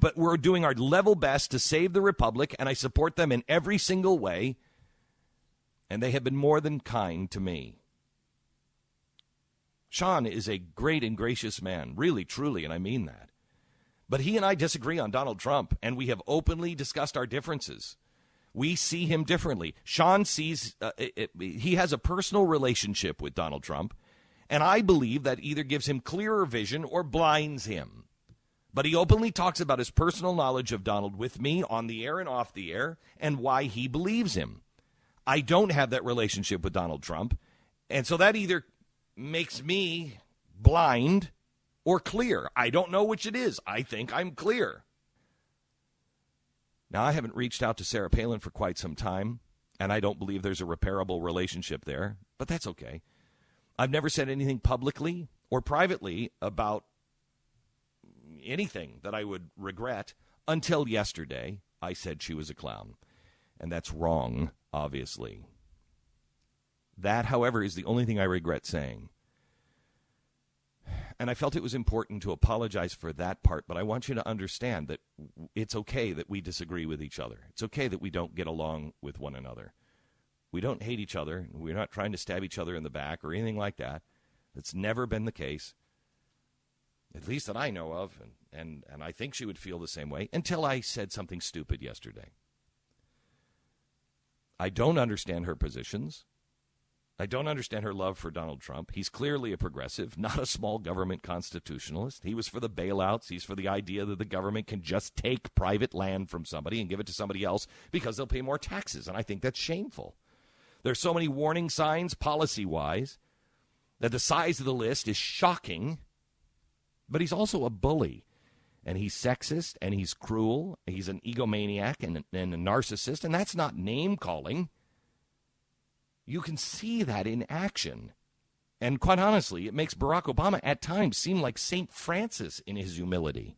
But we're doing our level best to save the republic, and I support them in every single way. And they have been more than kind to me. Sean is a great and gracious man, really, truly, and I mean that. But he and I disagree on Donald Trump, and we have openly discussed our differences. We see him differently. Sean sees, he has a personal relationship with Donald Trump, and I believe that either gives him clearer vision or blinds him. But he openly talks about his personal knowledge of Donald with me on the air and off the air and why he believes him. I don't have that relationship with Donald Trump, and so that either makes me blind or clear. I don't know which it is. I think I'm clear. Now, I haven't reached out to Sarah Palin for quite some time, and I don't believe there's a repairable relationship there, but that's okay. I've never said anything publicly or privately about anything that I would regret until yesterday. I said she was a clown, and that's wrong, obviously. That, however, is the only thing I regret saying. And I felt it was important to apologize for that part, but I want you to understand that it's okay that we disagree with each other. It's okay that we don't get along with one another. We don't hate each other. We're not trying to stab each other in the back or anything like that. It's never been the case, at least that I know of, and I think she would feel the same way until I said something stupid yesterday. I don't understand her positions. I don't understand her love for Donald Trump. He's clearly a progressive, not a small government constitutionalist. He was for the bailouts. He's for the idea that the government can just take private land from somebody and give it to somebody else because they'll pay more taxes, and I think that's shameful. There's so many warning signs, policy-wise, that the size of the list is shocking, but he's also a bully, and he's sexist, and he's cruel. He's an egomaniac and a narcissist, and that's not name-calling. You can see that in action. And quite honestly, it makes Barack Obama at times seem like St. Francis in his humility.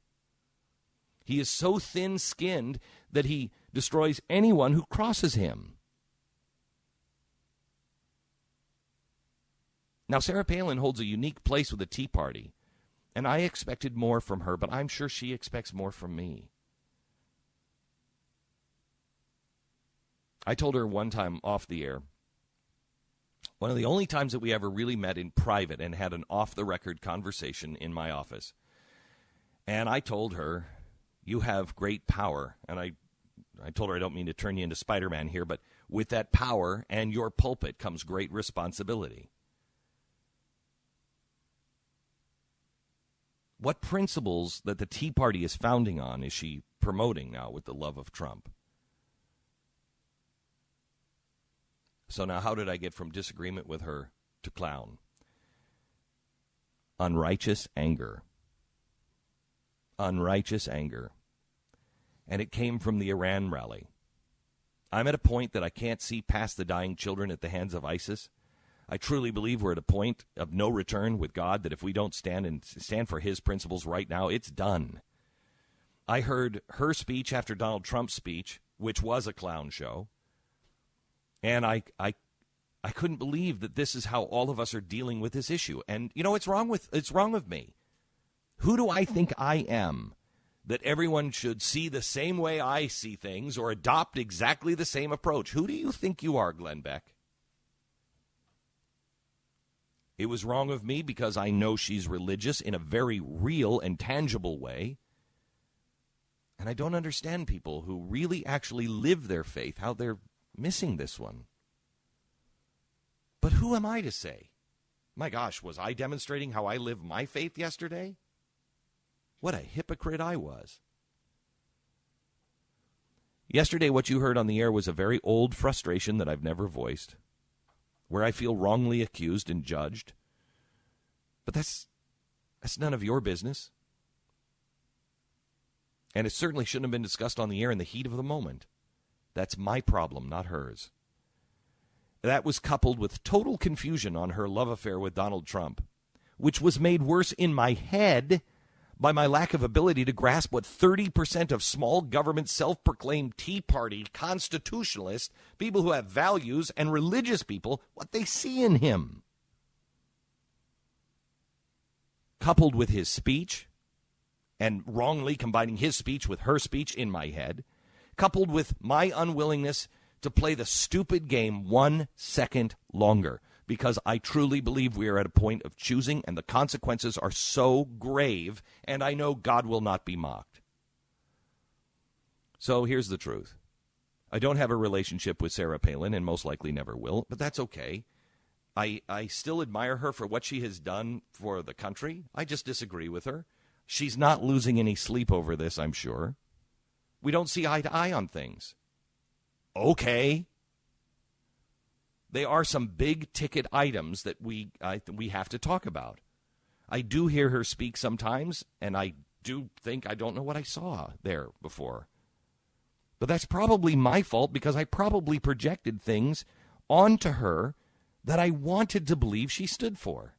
He is so thin-skinned that he destroys anyone who crosses him. Now, Sarah Palin holds a unique place with the Tea Party, and I expected more from her, but I'm sure she expects more from me. I told her one time off the air, one of the only times that we ever really met in private and had an off-the-record conversation in my office. And I told her, you have great power. And I told her I don't mean to turn you into Spider-Man here, but with that power and your pulpit comes great responsibility. What principles that the Tea Party is founding on is she promoting now with the love of Trump? So now how did I get from disagreement with her to clown? Unrighteous anger. Unrighteous anger. And it came from the Iran rally. I'm at a point that I can't see past the dying children at the hands of ISIS. I truly believe we're at a point of no return with God, that if we don't stand for his principles right now, it's done. I heard her speech after Donald Trump's speech, which was a clown show. And I couldn't believe that this is how all of us are dealing with this issue. And you know, it's wrong with me. Who do I think I am that everyone should see the same way I see things or adopt exactly the same approach? Who do you think you are, Glenn Beck? It was wrong of me because I know she's religious in a very real and tangible way. And I don't understand people who really actually live their faith, how they're missing this one. But who am I to say? My gosh, was I demonstrating how I live my faith yesterday? What a hypocrite I was. Yesterday, what you heard on the air was a very old frustration that I've never voiced, where I feel wrongly accused and judged. But that's none of your business. And it certainly shouldn't have been discussed on the air in the heat of the moment. That's my problem, not hers. That was coupled with total confusion on her love affair with Donald Trump, which was made worse in my head by my lack of ability to grasp what 30% of small government self-proclaimed Tea Party constitutionalists, people who have values, and religious people, what they see in him. Coupled with his speech and wrongly combining his speech with her speech in my head, coupled with my unwillingness to play the stupid game 1 second longer, because I truly believe we are at a point of choosing, and the consequences are so grave, and I know God will not be mocked. So here's the truth. I don't have a relationship with Sarah Palin, and most likely never will, but that's okay. I still admire her for what she has done for the country. I just disagree with her. She's not losing any sleep over this, I'm sure. We don't see eye to eye on things. Okay. There are some big-ticket items that we have to talk about. I do hear her speak sometimes, and I do think I don't know what I saw there before. But that's probably my fault, because I probably projected things onto her that I wanted to believe she stood for.